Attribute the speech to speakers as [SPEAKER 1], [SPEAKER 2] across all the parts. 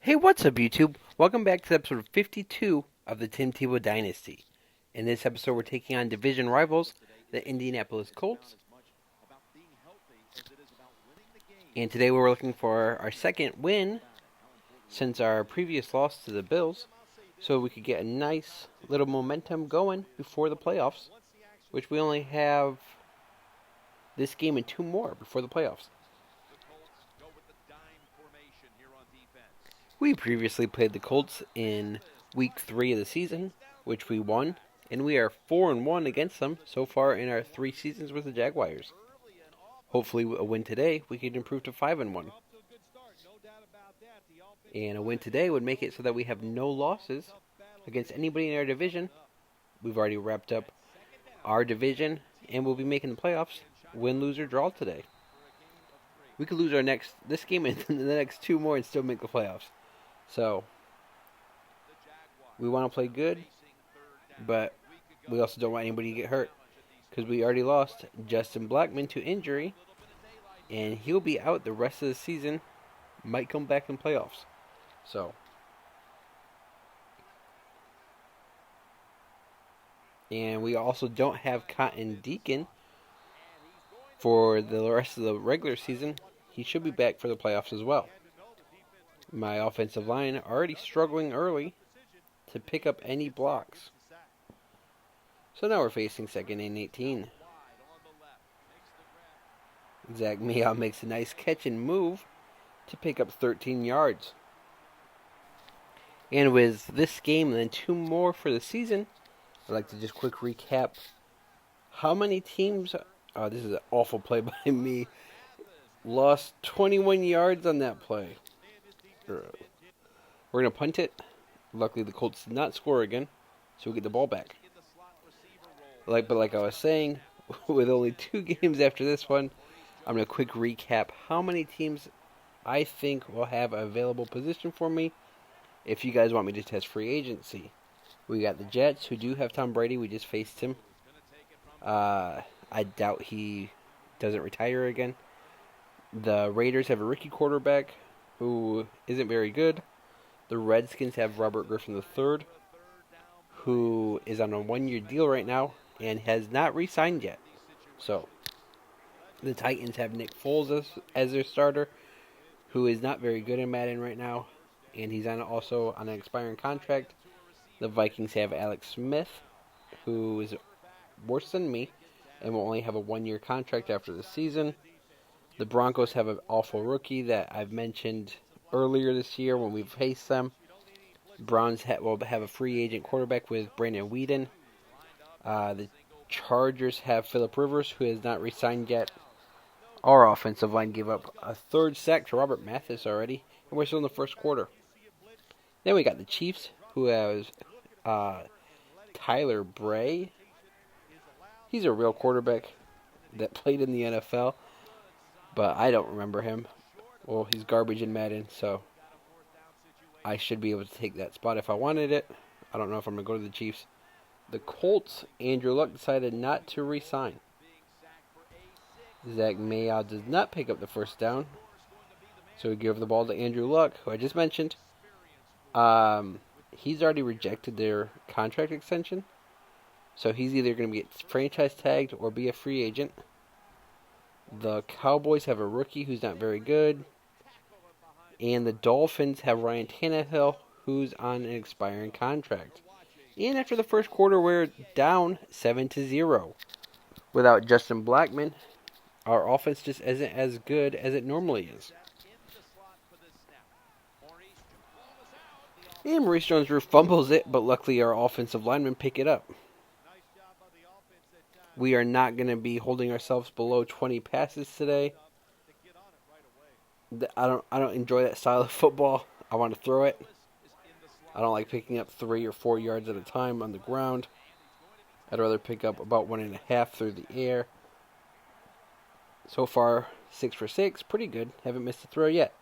[SPEAKER 1] Hey, what's up, YouTube? Welcome back to episode 52 of the Tim Tebow dynasty. In this episode, we're taking on division rivals, the Indianapolis Colts. And today we're looking for our second win since our previous loss to the Bills, so we could get a nice little momentum going before the playoffs, which we only have this game and two more before the playoffs. We previously played the Colts in week 3 of the season, which we won, and we are 4-1 against them so far in our 3 seasons with the Jaguars. Hopefully a win today, we could improve to 5-1. And a win today would make it so that we have no losses against anybody in our division. We've already wrapped up our division, and we'll be making the playoffs, win, lose, or draw today. We could lose this game and the next 2 more and still make the playoffs. So, we want to play good, but we also don't want anybody to get hurt, because we already lost Justin Blackmon to injury, and he'll be out the rest of the season, might come back in playoffs. So, and we also don't have Cotton Deacon for the rest of the regular season. He should be back for the playoffs as well. My offensive line already struggling early to pick up any blocks. So now we're facing 2nd and 18. Zach Meow makes a nice catch and move to pick up 13 yards. And with this game and then 2 more for the season, I'd like to just quick recap how many teams, this is an awful play by me, lost 21 yards on that play. We're going to punt it. Luckily, the Colts did not score again, so we get the ball back. But like I was saying, with only 2 games after this one, I'm going to quick recap how many teams I think will have an available position for me if you guys want me to test free agency. We got the Jets, who do have Tom Brady. We just faced him. I doubt he doesn't retire again. The Raiders have a rookie quarterback who isn't very good. The Redskins have Robert Griffin III, who is on a 1-year deal right now and has not re-signed yet. So, the Titans have Nick Foles as their starter, who is not very good in Madden right now, and he's also on an expiring contract. The Vikings have Alex Smith, who is worse than me and will only have a 1-year contract after the season. The Broncos have an awful rookie that I've mentioned earlier this year when we faced them. Browns will have a free agent quarterback with Brandon Weeden. The Chargers have Phillip Rivers, who has not re-signed yet. Our offensive line gave up a 3rd sack to Robert Mathis already, and we're still in the 1st quarter. Then we got the Chiefs, who has Tyler Bray. He's a real quarterback that played in the NFL, but I don't remember him. Well, he's garbage in Madden, so I should be able to take that spot if I wanted it. I don't know if I'm going to go to the Chiefs. The Colts, Andrew Luck decided not to re-sign. Zach Meow does not pick up the 1st down, so we give the ball to Andrew Luck, who I just mentioned. He's already rejected their contract extension, so he's either going to get franchise tagged or be a free agent. The Cowboys have a rookie who's not very good. And the Dolphins have Ryan Tannehill, who's on an expiring contract. And after the 1st quarter, we're down 7-0. Without Justin Blackmon, our offense just isn't as good as it normally is. And Maurice Jones-Drew fumbles it, but luckily our offensive linemen pick it up. We are not going to be holding ourselves below 20 passes today. I don't enjoy that style of football. I want to throw it. I don't like picking up 3 or 4 yards at a time on the ground. I'd rather pick up about 1.5 through the air. So far, 6 for 6, pretty good. Haven't missed a throw yet.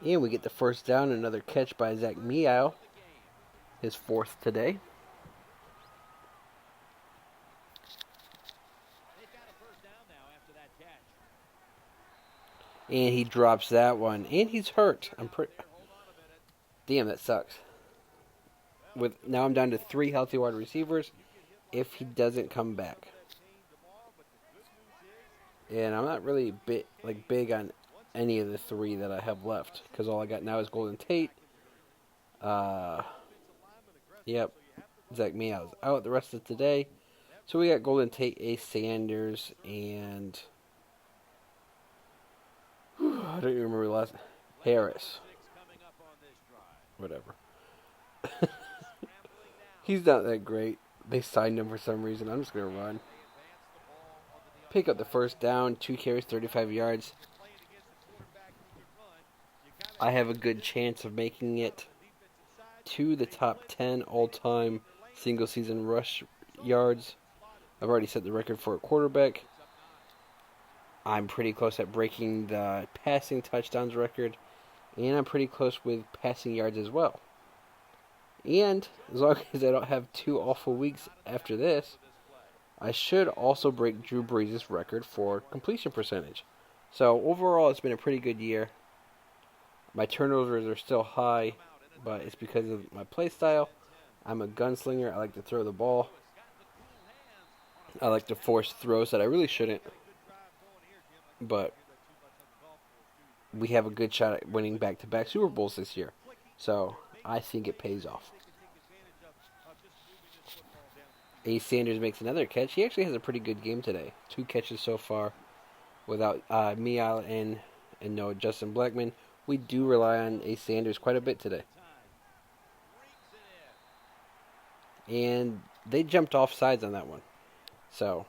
[SPEAKER 1] And we get the 1st down, another catch by Zach Meow, his 4th today. And he drops that one. And he's hurt. Damn, that sucks. Now I'm down to 3 healthy wide receivers if he doesn't come back. And I'm not really big on any of the 3 that I have left, because all I got now is Golden Tate. Yep, Zach Meow's out the rest of today. So we got Golden Tate, Ace Sanders, and I don't even remember the last. Harris. Whatever. He's not that great. They signed him for some reason. I'm just going to run. Pick up the first down. 2 carries, 35 yards. I have a good chance of making it to the top 10 all-time single-season rush yards. I've already set the record for a quarterback. I'm pretty close at breaking the passing touchdowns record. And I'm pretty close with passing yards as well. And as long as I don't have 2 awful weeks after this, I should also break Drew Brees' record for completion percentage. So overall, it's been a pretty good year. My turnovers are still high, but it's because of my play style. I'm a gunslinger. I like to throw the ball. I like to force throws that I really shouldn't. But we have a good shot at winning back-to-back Super Bowls this year. So I think it pays off. Ace Sanders makes another catch. He actually has a pretty good game today. 2 catches so far without Meow and no Justin Blackmon. We do rely on Ace Sanders quite a bit today. And they jumped off sides on that one. So,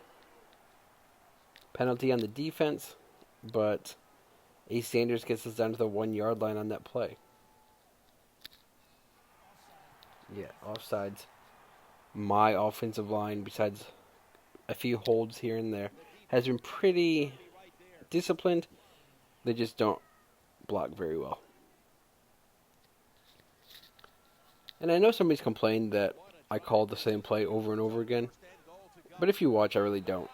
[SPEAKER 1] penalty on the defense, but Ace Sanders gets us down to the 1-yard line on that play. Yeah, offsides. My offensive line, besides a few holds here and there, has been pretty disciplined. They just don't block very well. And I know somebody's complained that I called the same play over and over again, but if you watch, I really don't.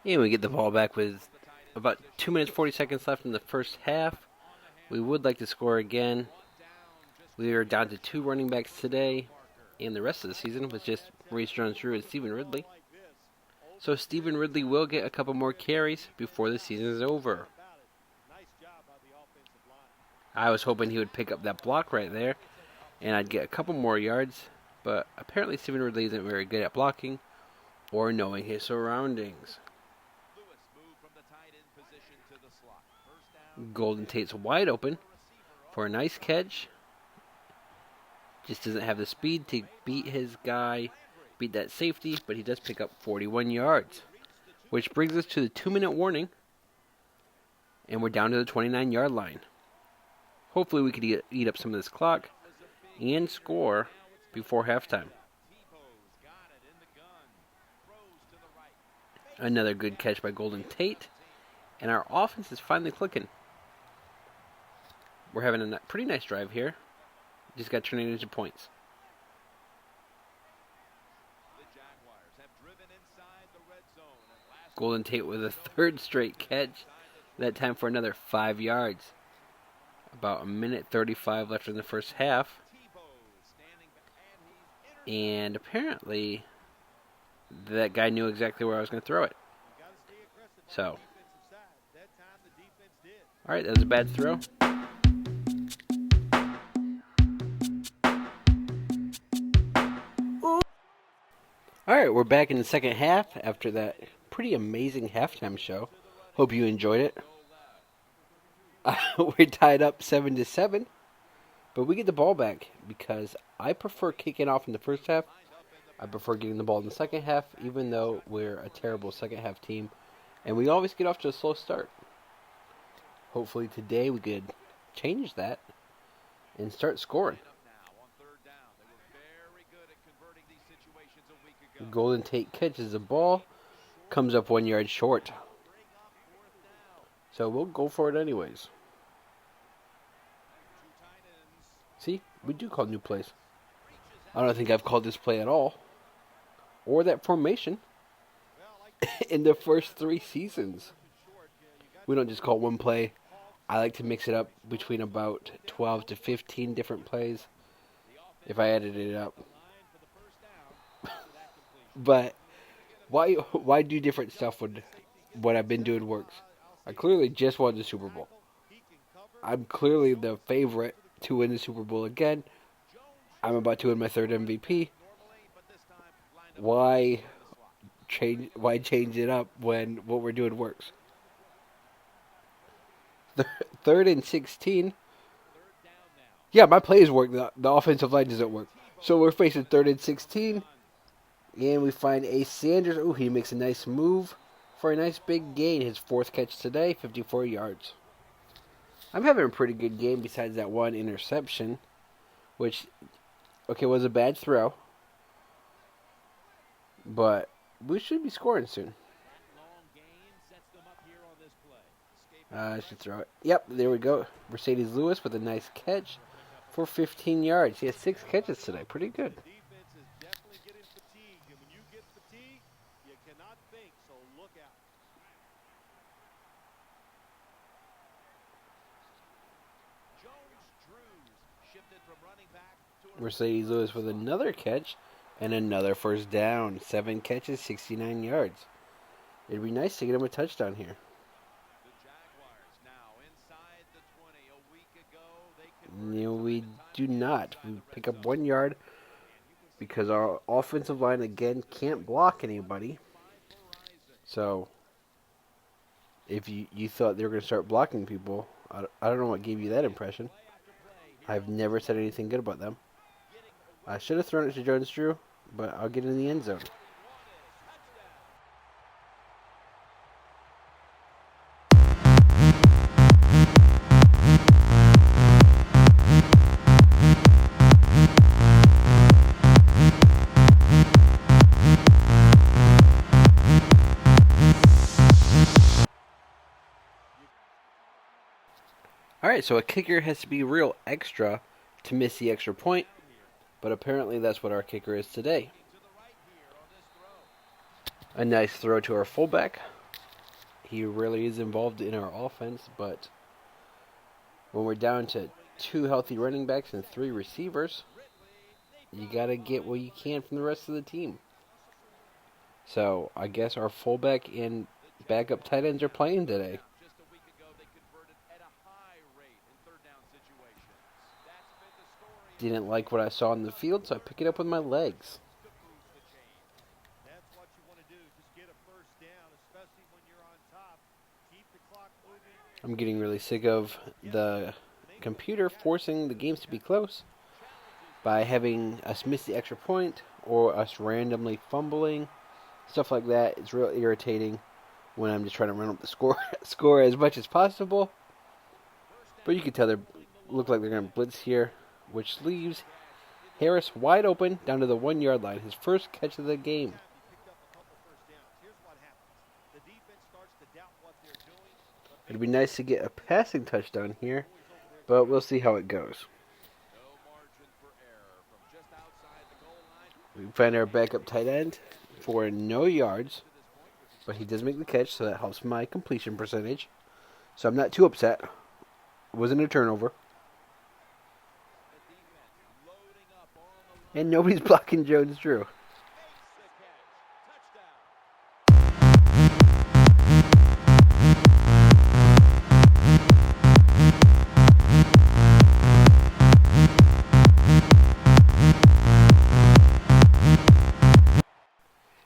[SPEAKER 1] And we get the ball back with about 2 minutes 40 seconds left in the first half. We would like to score again. We are down to 2 running backs today, and the rest of the season was just Maurice Jones-Drew and Stephen Ridley. So Stephen Ridley will get a couple more carries before the season is over. I was hoping he would pick up that block right there, and I'd get a couple more yards, but apparently Stephen Ridley isn't very good at blocking or knowing his surroundings. Golden Tate's wide open for a nice catch. Just doesn't have the speed to beat that safety, but he does pick up 41 yards. Which brings us to the 2-minute warning, and we're down to the 29-yard line. Hopefully we could eat up some of this clock and score before halftime. Another good catch by Golden Tate, and our offense is finally clicking. We're having a pretty nice drive here. Just got turned into points. Golden Tate with a 3rd straight catch. That time for another 5 yards. About 1:35 left in the first half. And apparently, that guy knew exactly where I was going to throw it. So, alright, that was a bad throw. Alright, we're back in the second half after that pretty amazing halftime show. Hope you enjoyed it. We're tied up 7-7, but we get the ball back because I prefer kicking off in the first half. I prefer getting the ball in the second half, even though we're a terrible second half team, and we always get off to a slow start. Hopefully today we could change that and start scoring. Golden Tate catches the ball, comes up 1 yard short. So we'll go for it anyways. See, we do call new plays. I don't think I've called this play at all, or that formation, in the first 3 seasons. We don't just call one play. I like to mix it up between about 12 to 15 different plays, if I added it up. But why do different stuff when what I've been doing works? I clearly just won the Super Bowl. I'm clearly the favorite to win the Super Bowl again. I'm about to win my 3rd MVP. Why change it up when what we're doing works? 3rd and 16. Yeah, my plays work. The offensive line doesn't work. So we're facing 3rd and 16. And we find Ace Sanders. Ooh, he makes a nice move for a nice big gain. His 4th catch today, 54 yards. I'm having a pretty good game besides that one interception, which, okay, was a bad throw. But we should be scoring soon. I should throw it. Yep, there we go. Mercedes Lewis with a nice catch for 15 yards. He has 6 catches today. Pretty good. Mercedes Lewis with another catch and another first down. 7 catches, 69 yards. It'd be nice to get him a touchdown here. No, we do not. We pick up 1 yard because our offensive line again can't block anybody. So if you thought they were going to start blocking people, I don't know what gave you that impression. I've never said anything good about them. I should have thrown it to Jones-Drew, but I'll get in the end zone. Alright, so a kicker has to be real extra to miss the extra point, but apparently that's what our kicker is today. A nice throw to our fullback. He really is involved in our offense, but when we're down to 2 healthy running backs and 3 receivers, you gotta get what you can from the rest of the team. So I guess our fullback and backup tight ends are playing today. Didn't like what I saw in the field, so I pick it up with my legs. I'm getting really sick of the computer forcing the games to be close by having us miss the extra point or us randomly fumbling. Stuff like that. It's real irritating when I'm just trying to run up the score as much as possible. But you can tell they look like they're going to blitz here, which leaves Harris wide open down to the 1 yard line. His first catch of the game. It'd be nice to get a passing touchdown here, but we'll see how it goes. We find our backup tight end for no yards, but he does make the catch, so that helps my completion percentage. So I'm not too upset. It wasn't a turnover. And nobody's blocking Jones-Drew.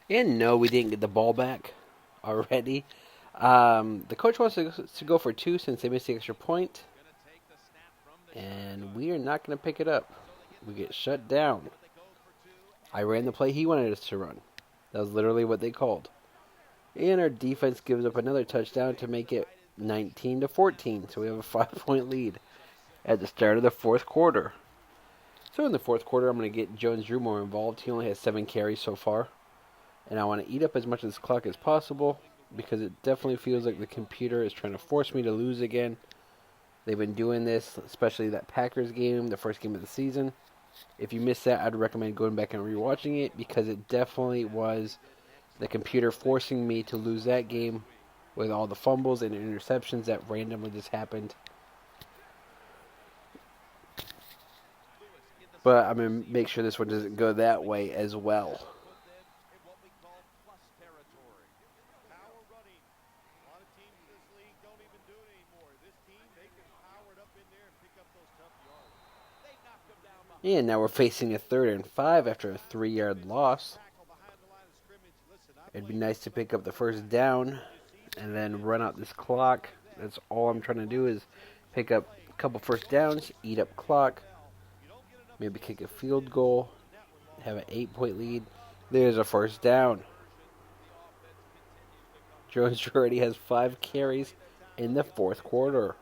[SPEAKER 1] And no, we didn't get the ball back already. The coach wants to go for 2 since they missed the extra point. And we are not going to pick it up. We get shut down. I ran the play he wanted us to run. That was literally what they called. And our defense gives up another touchdown to make it 19-14. So we have a 5-point lead at the start of the 4th quarter. So in the 4th quarter, I'm going to get Jones-Drew more involved. He only has 7 carries so far. And I want to eat up as much of this clock as possible because it definitely feels like the computer is trying to force me to lose again. They've been doing this, especially that Packers game, the first game of the season. If you missed that, I'd recommend going back and rewatching it because it definitely was the computer forcing me to lose that game with all the fumbles and interceptions that randomly just happened. But I'm going to make sure this one doesn't go that way as well. And now we're facing a 3rd and 5 after a 3-yard loss. It'd be nice to pick up the first down and then run out this clock. That's all I'm trying to do is pick up a couple first downs, eat up clock, maybe kick a field goal, have an 8-point lead. There's a first down. Jones already has 5 carries in the 4th quarter.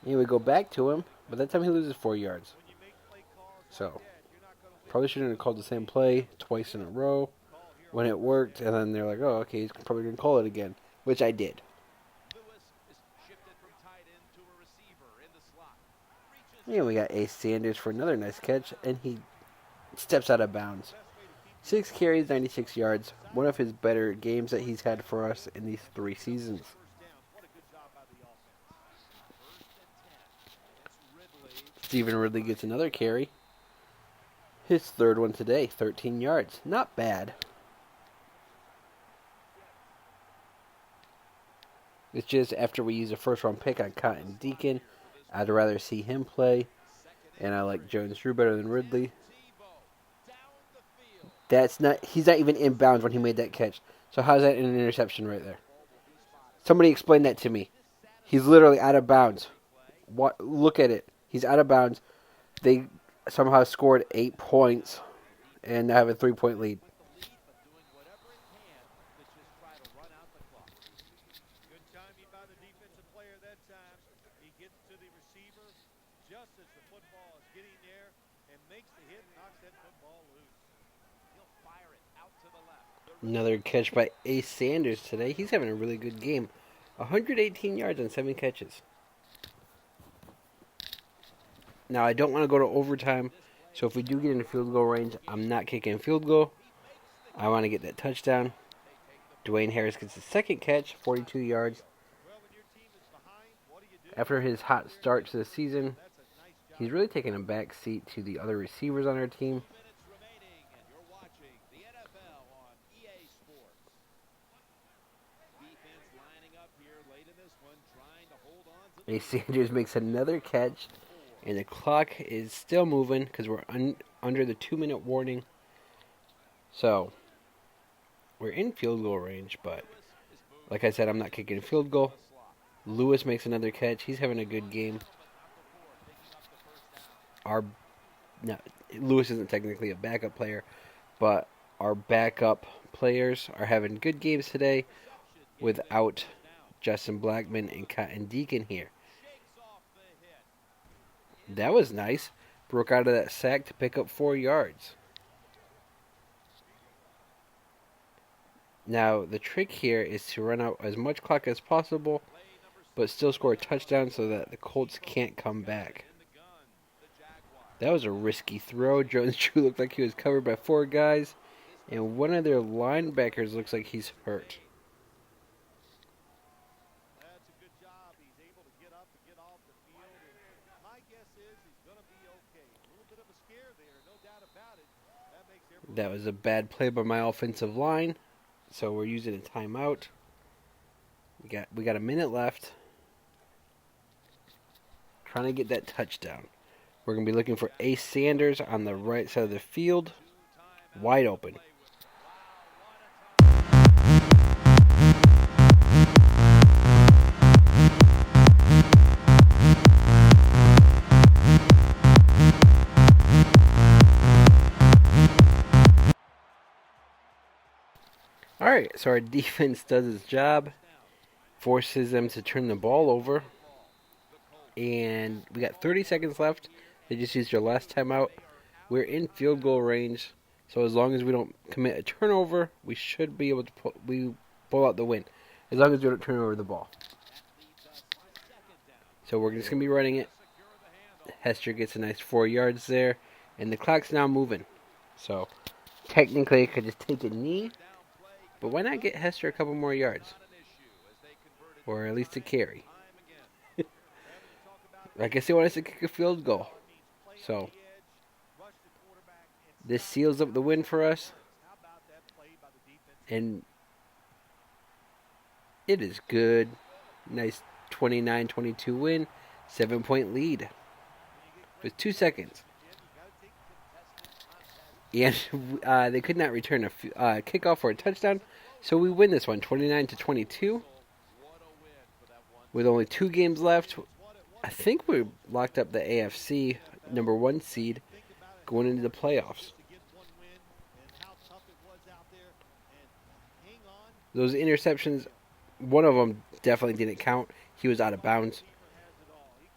[SPEAKER 1] And we go back to him, but that time he loses 4 yards. So, probably shouldn't have called the same play twice in a row when it worked, and then they're like, oh, okay, he's probably going to call it again, which I did. And we got Ace Sanders for another nice catch, and he steps out of bounds. 6 carries, 96 yards, one of his better games that he's had for us in these 3 seasons. Stephen Ridley gets another carry. His 3rd one today, 13 yards. Not bad. It's just after we use a 1st-round pick on Cotton Deacon, I'd rather see him play. And I like Jones-Drew better than Ridley. He's not even in bounds when he made that catch. So how's that an interception right there? Somebody explain that to me. He's literally out of bounds. What? Look at it. He's out of bounds. They somehow scored 8 points and now have a 3-point lead. Another catch by Ace Sanders today. He's having a really good game. 118 yards on 7 catches. Now, I don't want to go to overtime, so if we do get into field goal range, I'm not kicking field goal. I want to get that touchdown. Dwayne Harris gets his 2nd catch, 42 yards. After his hot start to the season, he's really taken a back seat to the other receivers on our team. Ace Sanders makes another catch, and the clock is still moving because we're under the 2-minute warning. So, we're in field goal range, but like I said, I'm not kicking a field goal. Lewis makes another catch. He's having a good game. Lewis isn't technically a backup player, but our backup players are having good games today without Justin Blackman and Cotton Deacon here. That was nice. Broke out of that sack to pick up 4 yards. Now, the trick here is to run out as much clock as possible, but still score a touchdown so that the Colts can't come back. That was a risky throw. Jones-Drew looked like he was covered by 4 guys, and one of their linebackers looks like he's hurt. That was a bad play by my offensive line, so we're using a timeout. We got a minute left. Trying to get that touchdown. We're going to be looking for Ace Sanders on the right side of the field. Wide open. Alright, so our defense does its job. Forces them to turn the ball over. And we got 30 seconds left. They just used their last timeout, We're in field goal range, so as long as we don't commit a turnover, we should be able to pull out the win. As long as we don't turn over the ball. So we're just going to be running it. Hester gets a nice 4 yards there, and the clock's now moving. So technically, I could just take a knee, but why not get Hester a couple more yards? Or at least a carry. I guess they want us to kick a field goal. So this seals up the win for us. And it is good. Nice 29-22 win. 7-point lead. With 2 seconds. And they could not return a kickoff or a touchdown. So we win this one 29-22. With only 2 games left. I think we locked up the AFC number 1 seed going into the playoffs. Those interceptions, one of them definitely didn't count. He was out of bounds.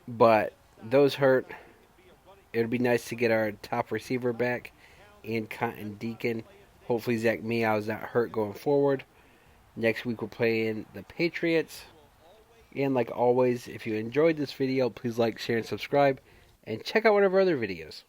[SPEAKER 1] But those hurt. It would be nice to get our top receiver back and Cotton Deacon. Hopefully Zach Meow is not hurt going forward. Next week we're playing the Patriots. And like always, if you enjoyed this video, please like, share, and subscribe. And check out one of our other videos.